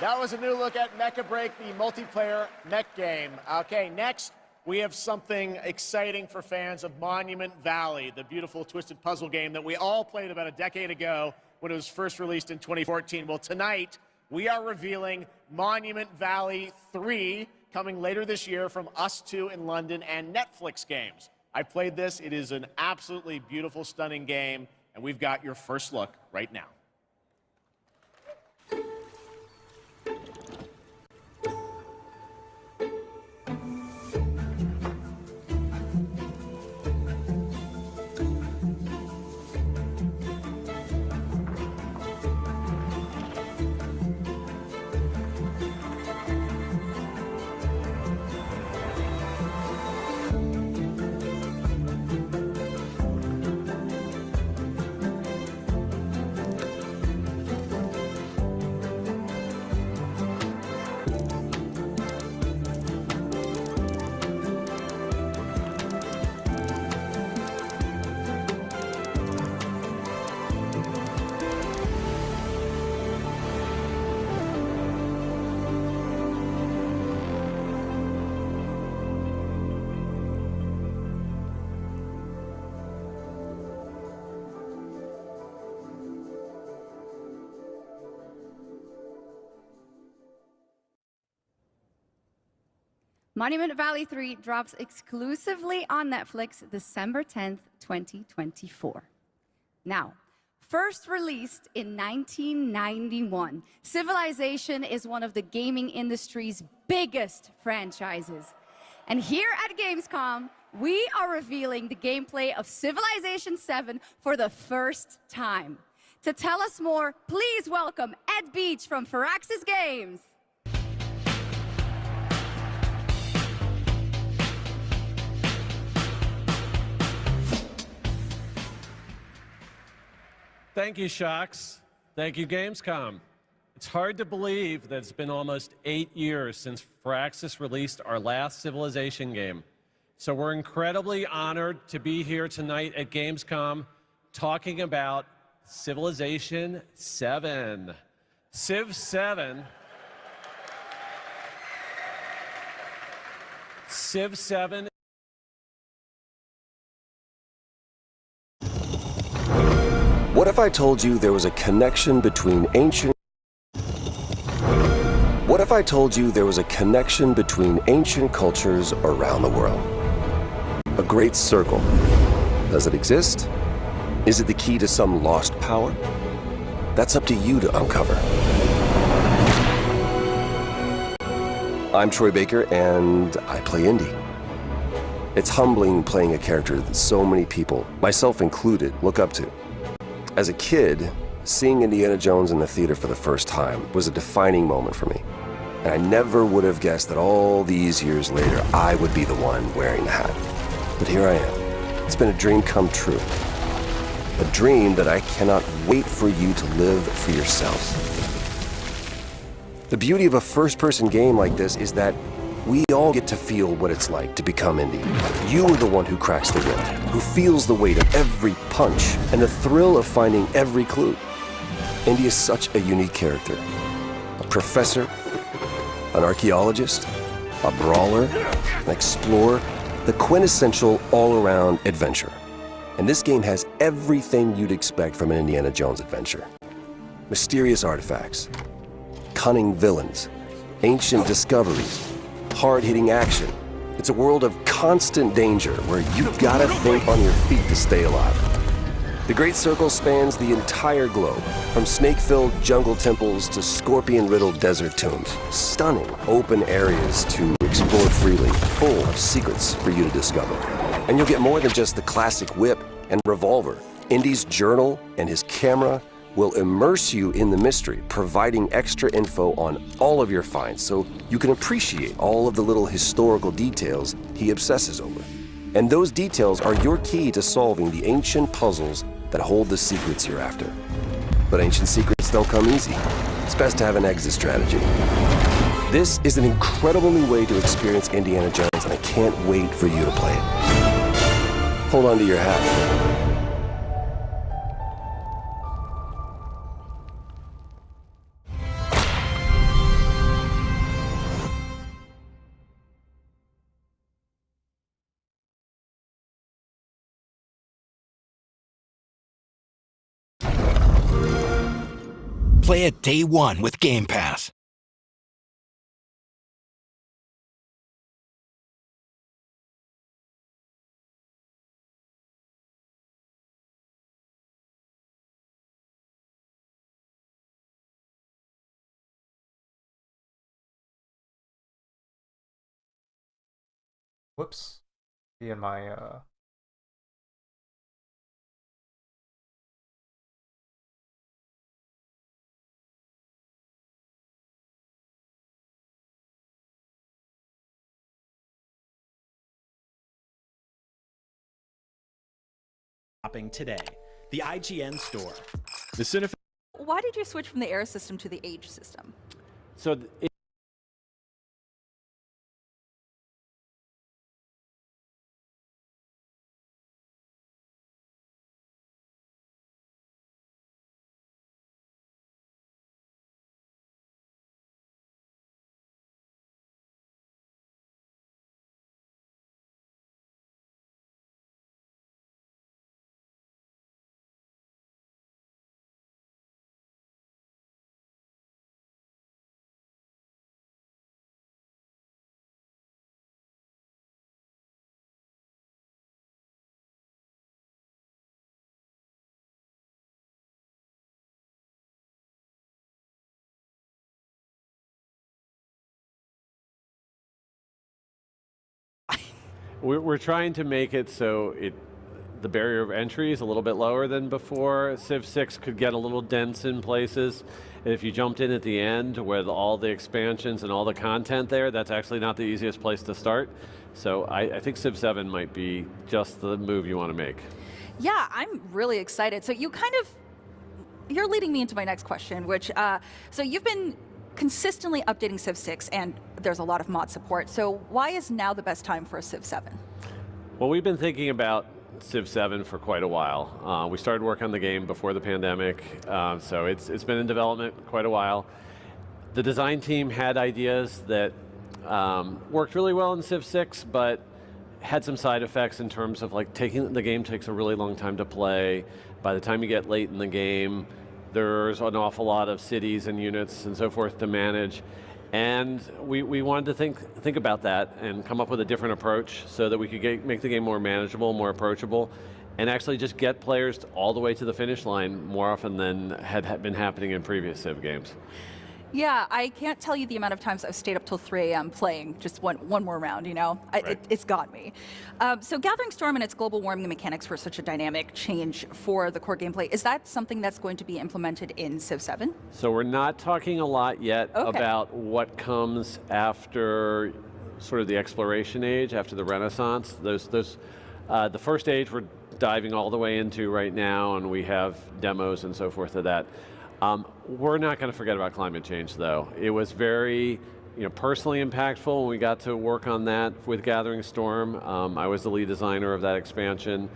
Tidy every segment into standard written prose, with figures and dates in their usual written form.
That was a new look at Mecha Break, the multiplayer mech game. Okay, next we have something exciting for fans of Monument Valley, the beautiful twisted puzzle game that we all played about a decade ago when it was first released in 2014. Well, tonight we are revealing Monument Valley 3, coming later this year from Us 2 in London and Netflix Games. I played this. It is an absolutely beautiful, stunning game, and we've got your first look right now. Monument Valley 3 drops exclusively on Netflix December 10th, 2024. Now, first released in 1991, Civilization is one of the gaming industry's biggest franchises. And here at Gamescom, we are revealing the gameplay of Civilization 7 for the first time. To tell us more, please welcome Ed Beach from Firaxis Games. Thank you, Shocks. Thank you, Gamescom. It's hard to believe that it's been almost 8 years since Firaxis released our last Civilization game. So we're incredibly honored to be here tonight at Gamescom talking about Civilization 7. Civ 7. Civ 7. What if I told you there was a connection between ancient cultures around the world? A great circle. Does it exist? Is it the key to some lost power? That's up to you to uncover. I'm Troy Baker, and I play Indy. It's humbling playing a character that so many people, myself included, look up to. As a kid, seeing Indiana Jones in the theater for the first time was a defining moment for me. And I never would have guessed that all these years later, I would be the one wearing the hat. But here I am. It's been a dream come true. A dream that I cannot wait for you to live for yourselves. The beauty of a first-person game like this is that we all get to feel what it's like to become Indy. You are the one who cracks the whip, who feels the weight of every punch and the thrill of finding every clue. Indy is such a unique character. A professor, an archaeologist, a brawler, an explorer, the quintessential all-around adventurer. And this game has everything you'd expect from an Indiana Jones adventure. Mysterious artifacts, cunning villains, ancient discoveries, hard-hitting action. It's a world of constant danger where you've got to think on your feet to stay alive. The Great Circle spans the entire globe, from snake-filled jungle temples to scorpion-riddled desert tombs. Stunning open areas to explore freely, full of secrets for you to discover. And you'll get more than just the classic whip and revolver. Indy's journal and his camera will immerse you in the mystery, providing extra info on all of your finds so you can appreciate all of the little historical details he obsesses over. And those details are your key to solving the ancient puzzles that hold the secrets you're after. But ancient secrets don't come easy. It's best to have an exit strategy. This is an incredible new way to experience Indiana Jones, and I can't wait for you to play it. Hold on to your hat. Play it day one with Game Pass. Whoops. Be in my shopping today. The IGN store. The Cinef. Why did you switch from the Era system to the Age system? So we're trying to make it so the barrier of entry is a little bit lower than before. Civ 6 could get a little dense in places. And if you jumped in at the end with all the expansions and all the content there, that's actually not the easiest place to start. So I think Civ 7 might be just the move you want to make. Yeah, I'm really excited. So you're leading me into my next question, which, so you've been consistently updating Civ 6, and there's a lot of mod support. So why is now the best time for a Civ 7? Well, we've been thinking about Civ 7 for quite a while. We started work on the game before the pandemic, so it's been in development quite a while. The design team had ideas that worked really well in Civ 6, but had some side effects in terms of like the game takes a really long time to play. By the time you get late in the game, there's an awful lot of cities and units and so forth to manage. And we wanted to think about that and come up with a different approach so that we could make the game more manageable, more approachable, and actually just get players all the way to the finish line more often than had been happening in previous Civ games. Yeah, I can't tell you the amount of times I've stayed up till 3 a.m. playing just one more round, you know? Right. It's got me. So Gathering Storm and its global warming mechanics were such a dynamic change for the core gameplay. Is that something that's going to be implemented in Civ 7? So we're not talking a lot yet about what comes after sort of the exploration age, after the Renaissance. The first age we're diving all the way into right now, and we have demos and so forth of that. We're not going to forget about climate change, though. It was very, personally impactful when we got to work on that with Gathering Storm. I was the lead designer of that expansion.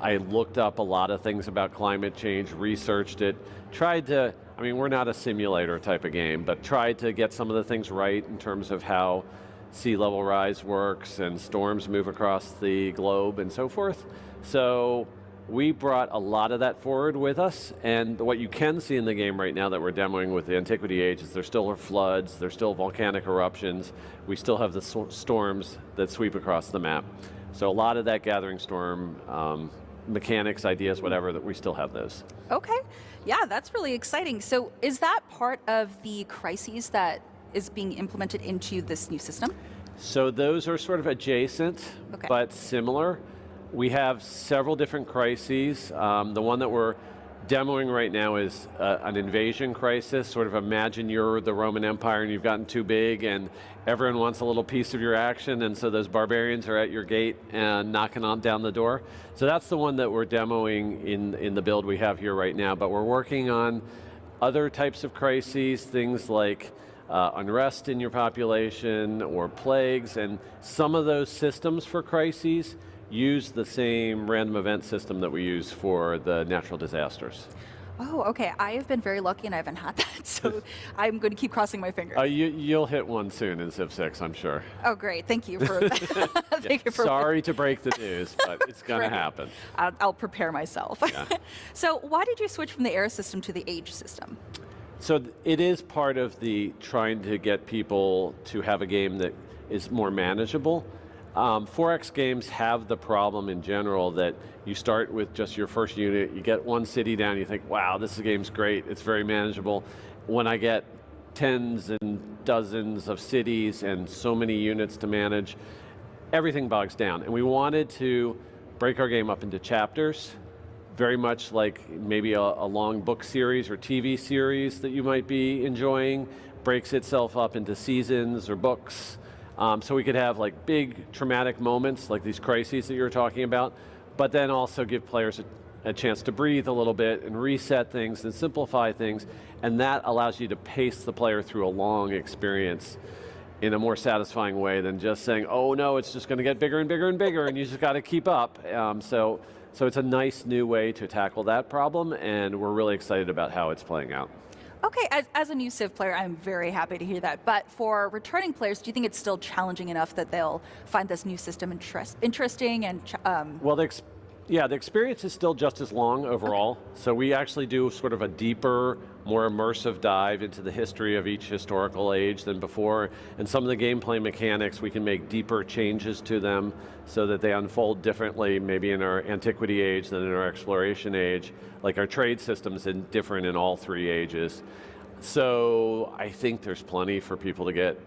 I looked up a lot of things about climate change, researched it, we're not a simulator type of game, but tried to get some of the things right in terms of how sea level rise works and storms move across the globe and so forth. So we brought a lot of that forward with us, and what you can see in the game right now that we're demoing with the Antiquity Age is there still are floods, there's still volcanic eruptions, we still have the storms that sweep across the map. So a lot of that Gathering Storm mechanics, ideas, whatever, that we still have those. Okay, yeah, that's really exciting. So is that part of the crises that is being implemented into this new system? So those are sort of adjacent, but similar. We have several different crises. The one that we're demoing right now is an invasion crisis. Sort of imagine you're the Roman Empire and you've gotten too big and everyone wants a little piece of your action, and so those barbarians are at your gate and knocking down the door. So that's the one that we're demoing in the build we have here right now, but we're working on other types of crises, things like unrest in your population or plagues, and some of those systems for crises use the same random event system that we use for the natural disasters. Oh, okay. I have been very lucky and I haven't had that, so I'm going to keep crossing my fingers. You'll hit one soon in Civ 6, I'm sure. Oh, great. Thank you for thank you for Sorry to break the news, but it's going to happen. I'll prepare myself. Yeah. So why did you switch from the Era system to the Age system? So it is part of the trying to get people to have a game that is more manageable. 4X games have the problem in general that you start with just your first unit, you get one city down, you think, wow, this game's great, it's very manageable. When I get tens and dozens of cities and so many units to manage, everything bogs down. And we wanted to break our game up into chapters, very much like maybe a long book series or TV series that you might be enjoying, breaks itself up into seasons or books. So we could have like big traumatic moments like these crises that you were talking about, but then also give players a chance to breathe a little bit and reset things and simplify things, and that allows you to pace the player through a long experience in a more satisfying way than just saying, oh no, it's just going to get bigger and bigger and bigger and you just got to keep up. So it's a nice new way to tackle that problem, and we're really excited about how it's playing out. Okay, as a new Civ player, I'm very happy to hear that. But for returning players, do you think it's still challenging enough that they'll find this new system interesting and? Well, the experience is still just as long overall. Okay. So we actually do sort of a deeper, more immersive dive into the history of each historical age than before. And some of the gameplay mechanics, we can make deeper changes to them so that they unfold differently, maybe in our antiquity age than in our exploration age. Like our trade system's different in all three ages. So I think there's plenty for people to get,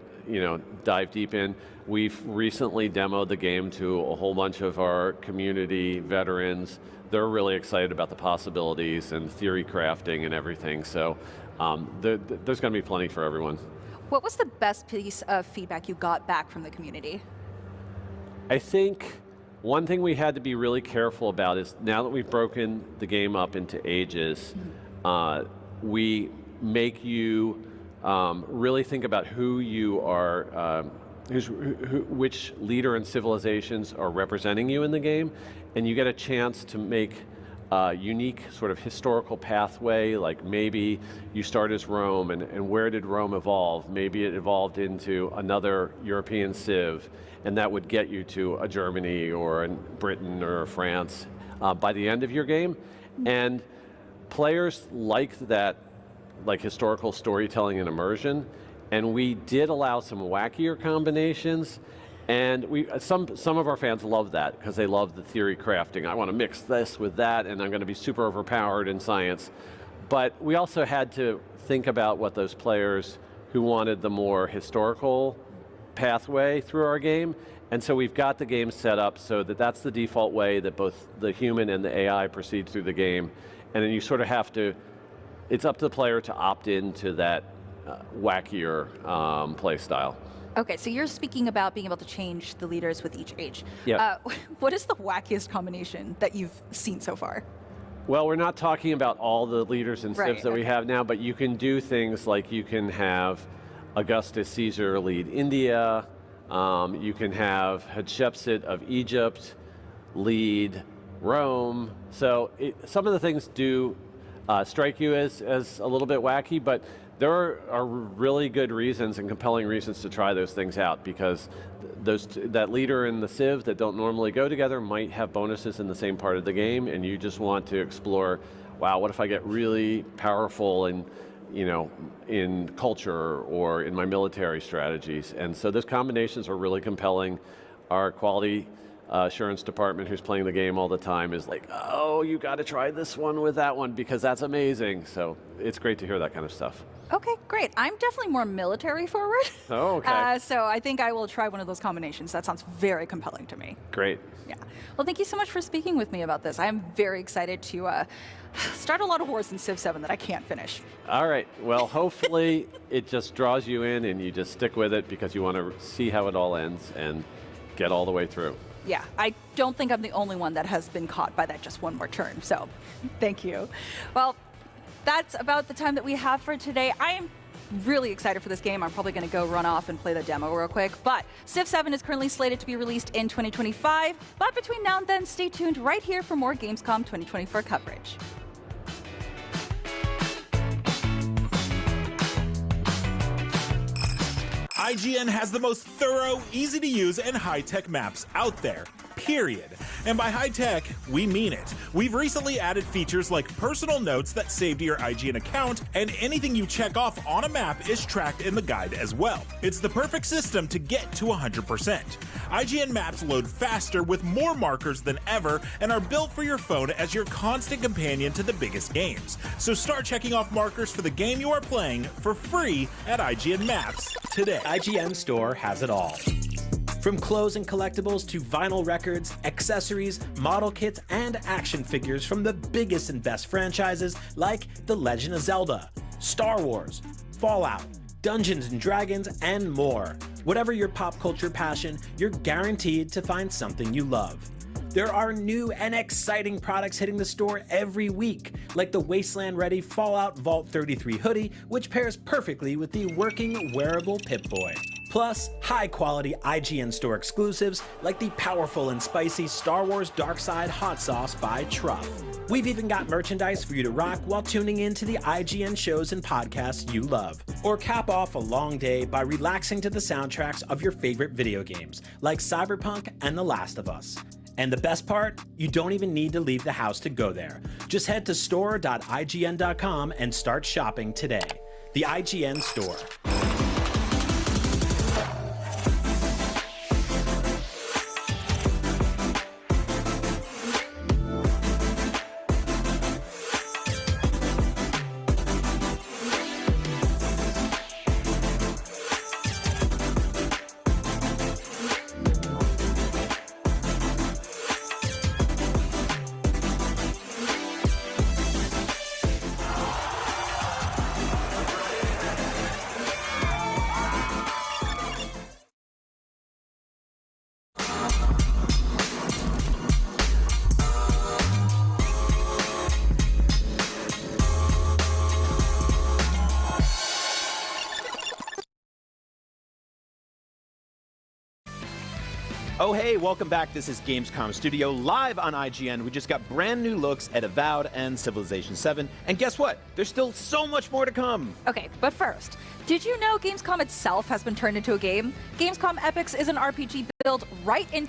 dive deep in. We've recently demoed the game to a whole bunch of our community veterans. They're really excited about the possibilities and theory crafting and everything. So there's going to be plenty for everyone. What was the best piece of feedback you got back from the community? I think one thing we had to be really careful about is now that we've broken the game up into ages, we make you really think about who you are, which leader and civilizations are representing you in the game, and you get a chance to make a unique sort of historical pathway, like maybe you start as Rome, and where did Rome evolve? Maybe it evolved into another European civ, and that would get you to a Germany or a Britain or a France by the end of your game. And players liked that, like historical storytelling and immersion, and we did allow some wackier combinations, and some of our fans love that because they love the theory crafting. I want to mix this with that, and I'm going to be super overpowered in science. But we also had to think about what those players who wanted the more historical pathway through our game, and so we've got the game set up so that that's the default way that both the human and the AI proceed through the game, and then you sort of have to, it's up to the player to opt into that wackier play style. Okay, so you're speaking about being able to change the leaders with each age. Yeah. What is the wackiest combination that you've seen so far? Well, we're not talking about all the leaders and civs that we have now, but you can do things like you can have Augustus Caesar lead India, you can have Hatshepsut of Egypt lead Rome. So some of the things do strike you as a little bit wacky, but there are really good reasons and compelling reasons to try those things out, because that leader and the civ that don't normally go together might have bonuses in the same part of the game, and you just want to explore, wow, what if I get really powerful in culture or in my military strategies? And so those combinations are really compelling. Our quality assurance department, who's playing the game all the time, is like, oh, you got to try this one with that one because that's amazing. So it's great to hear that kind of stuff. Okay, great. I'm definitely more military forward. Oh, okay. So I think I will try one of those combinations. That sounds very compelling to me. Great. Yeah. Well, thank you so much for speaking with me about this. I'm very excited to start a lot of wars in Civ 7 that I can't finish. All right. Well, hopefully it just draws you in and you just stick with it because you want to see how it all ends and get all the way through. Yeah, I don't think I'm the only one that has been caught by that just one more turn. So thank you. Well, that's about the time that we have for today. I am really excited for this game. I'm probably going to go run off and play the demo real quick. But Civ 7 is currently slated to be released in 2025. But between now and then, stay tuned right here for more Gamescom 2024 coverage. IGN has the most thorough, easy-to-use, and high-tech maps out there, period. And by high tech, we mean it. We've recently added features like personal notes that save to your IGN account, and anything you check off on a map is tracked in the guide as well. It's the perfect system to get to 100%. IGN maps load faster with more markers than ever and are built for your phone as your constant companion to the biggest games. So start checking off markers for the game you are playing for free at IGN Maps today. IGN Store has it all. From clothes and collectibles to vinyl records, accessories, model kits, and action figures from the biggest and best franchises like The Legend of Zelda, Star Wars, Fallout, Dungeons & Dragons, and more. Whatever your pop culture passion, you're guaranteed to find something you love. There are new and exciting products hitting the store every week, like the Wasteland-ready Fallout Vault 33 hoodie, which pairs perfectly with the working wearable Pip-Boy. Plus, high-quality IGN Store exclusives like the powerful and spicy Star Wars Darkside Hot Sauce by Truff. We've even got merchandise for you to rock while tuning in to the IGN shows and podcasts you love. Or cap off a long day by relaxing to the soundtracks of your favorite video games, like Cyberpunk and The Last of Us. And the best part? You don't even need to leave the house to go there. Just head to store.ign.com and start shopping today. The IGN Store. Oh hey, welcome back. This is Gamescom Studio live on IGN. We just got brand new looks at Avowed and Civilization 7. And guess what? There's still so much more to come. Okay, but first, did you know Gamescom itself has been turned into a game? Gamescom Epics is an RPG built right into